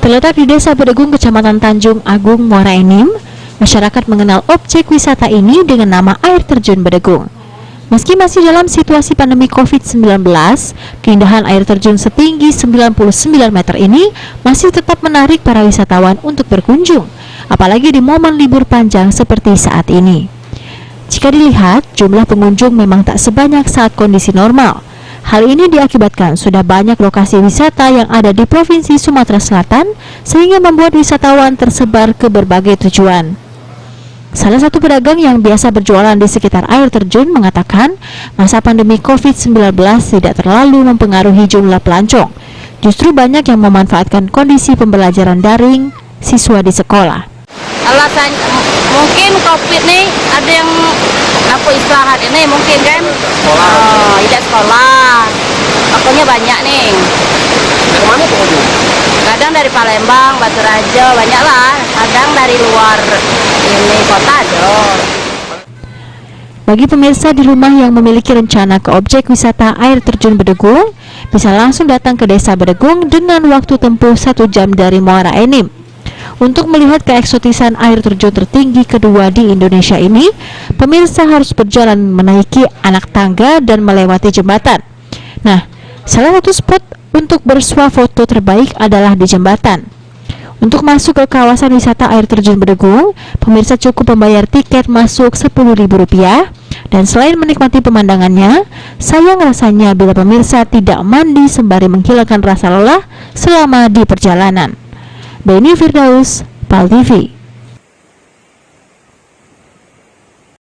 Terletak di Desa Bedegung, Kecamatan Tanjung Agung, Muara Enim, masyarakat mengenal objek wisata ini dengan nama air terjun Bedegung. Meski masih dalam situasi pandemi COVID-19, keindahan air terjun setinggi 99 meter ini masih tetap menarik para wisatawan untuk berkunjung, apalagi di momen libur panjang seperti saat ini. Jika dilihat, jumlah pengunjung memang tak sebanyak saat kondisi normal. Hal ini diakibatkan sudah banyak lokasi wisata yang ada di Provinsi Sumatera Selatan, sehingga membuat wisatawan tersebar ke berbagai tujuan. Salah satu pedagang yang biasa berjualan di sekitar air terjun mengatakan masa pandemi COVID-19 tidak terlalu mempengaruhi jumlah pelancong. Justru banyak yang memanfaatkan kondisi pembelajaran daring siswa di sekolah. Alasan mungkin COVID nih ada yang istirahat ini mungkin kan tidak sekolah, makanya banyak nih. Dari mana pengunjung? Kadang dari Palembang, Batu Rajo, banyak lah. Kadang dari luar ini kota ada. Bagi pemirsa di rumah yang memiliki rencana ke objek wisata air terjun Bedegung, bisa langsung datang ke Desa Bedegung dengan waktu tempuh 1 jam dari Muara Enim. Untuk melihat keeksotisan air terjun tertinggi kedua di Indonesia ini, pemirsa harus berjalan menaiki anak tangga dan melewati jembatan. Nah, salah satu spot untuk bersuah foto terbaik adalah di jembatan. Untuk masuk ke kawasan wisata air terjun Bedegung, pemirsa cukup membayar tiket masuk Rp10.000. Dan selain menikmati pemandangannya, sayang rasanya bila pemirsa tidak mandi sembari menghilangkan rasa lelah selama di perjalanan. Beni Firdaus, PAL TV.